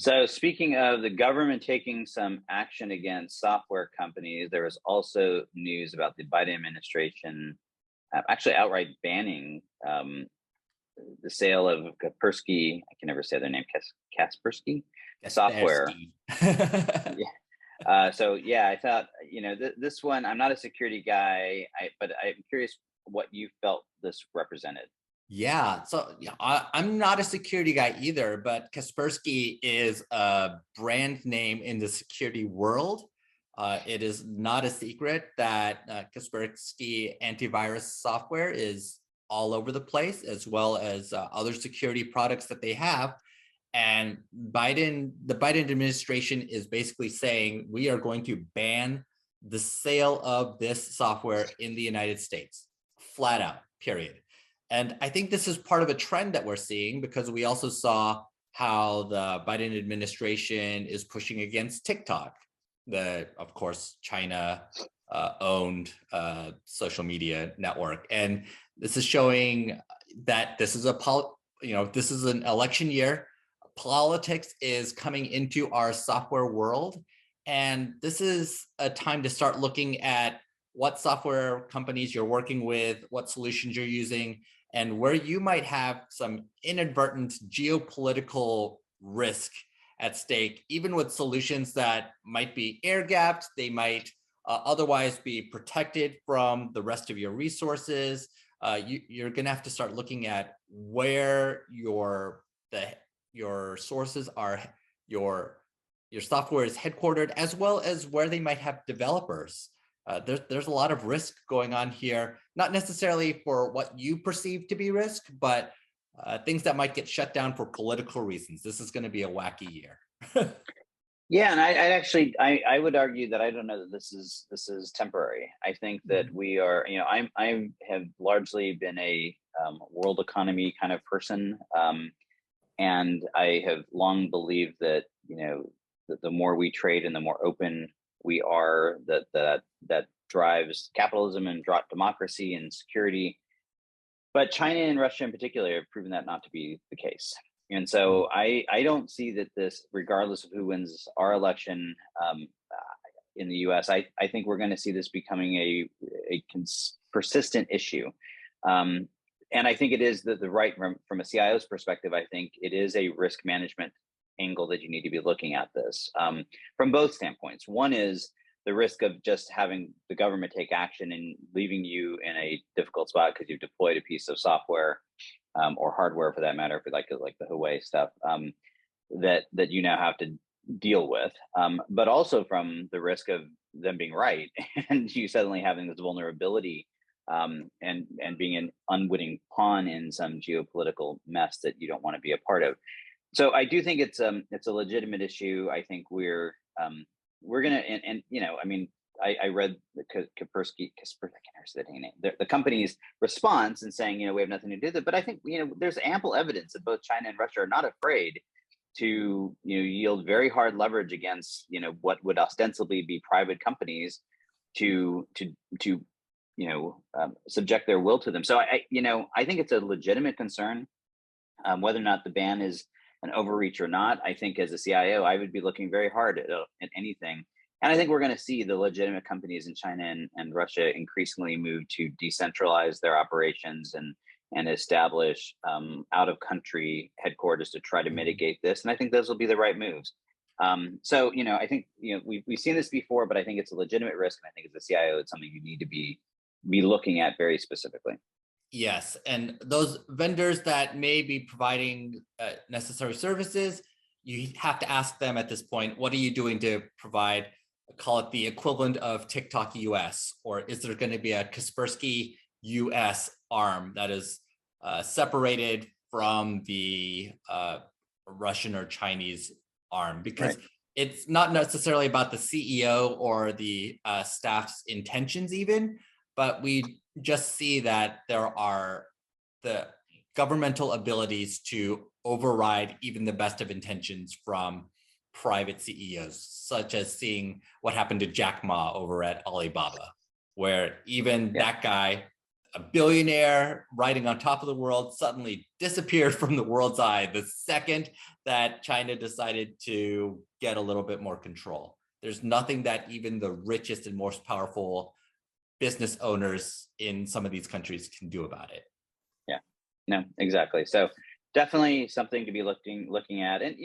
So speaking of the government taking some action against software companies, there was also news about the Biden administration actually outright banning the sale of Kaspersky. I can never say their name. Kaspersky software. Kaspersky. Yeah. So yeah, I thought this one. I'm not a security guy, but I'm curious what you felt this represented. Yeah, so yeah, I'm not a security guy either, but Kaspersky is a brand name in the security world. It is not a secret that Kaspersky Antivirus software is all over the place, as well as other security products that they have. And the Biden administration is basically saying we are going to ban the sale of this software in the United States, flat out, period. And I think this is part of a trend that we're seeing, because we also saw how the Biden administration is pushing against TikTok, of course, China owned social media network. And this is showing that this is this is an election year. Politics is coming into our software world. And this is a time to start looking at what software companies you're working with, what solutions you're using, and where you might have some inadvertent geopolitical risk at stake, even with solutions that might be air-gapped. They might otherwise be protected from the rest of your resources. You're going to have to start looking at where your sources are, your software is headquartered, as well as where they might have developers. There's a lot of risk going on here, not necessarily for what you perceive to be risk, but things that might get shut down for political reasons. This is going to be a wacky year. Yeah, and I would argue that I don't know that this is temporary. I think that we are, I have largely been a world economy kind of person, and I have long believed that that the more we trade and the more open we are, that drives capitalism and democracy and security. But China and Russia in particular have proven that not to be the case. And so I don't see that this, regardless of who wins our election in the US, I think we're going to see this becoming a persistent issue. And I think it is the right, from a CIO's perspective, I think it is a risk management angle that you need to be looking at this from both standpoints. One is the risk of just having the government take action and leaving you in a difficult spot because you've deployed a piece of software or hardware, for that matter, if you like the Huawei stuff, that you now have to deal with, but also from the risk of them being right and you suddenly having this vulnerability and being an unwitting pawn in some geopolitical mess that you don't want to be a part of. So I do think it's a legitimate issue. I think we're gonna, and I mean, I read the Kaspersky, I can't remember the name, the company's response and saying, we have nothing to do with it. But I think, there's ample evidence that both China and Russia are not afraid to, yield very hard leverage against, what would ostensibly be private companies to subject their will to them. So I think it's a legitimate concern, whether or not the ban is an overreach or not. I think as a CIO, I would be looking very hard at anything. And I think we're going to see the legitimate companies in China and Russia increasingly move to decentralize their operations and establish out-of-country headquarters to try to mitigate this. And I think those will be the right moves. So, I think, we've seen this before, but I think it's a legitimate risk. And I think as a CIO, it's something you need to be looking at very specifically. Yes, and those vendors that may be providing necessary services, you have to ask them at this point, what are you doing to provide, call it the equivalent of TikTok US, or is there going to be a Kaspersky US arm that is separated from the Russian or Chinese arm? Because right. It's not necessarily about the CEO or the staff's intentions even, but we just see that there are the governmental abilities to override even the best of intentions from private CEOs, such as seeing what happened to Jack Ma over at Alibaba, where even that guy a billionaire riding on top of the world suddenly disappeared from the world's eye the second that China decided to get a little bit more control. There's nothing that even the richest and most powerful business owners in some of these countries can do about it. Yeah, no, exactly. So definitely something to be looking at. And,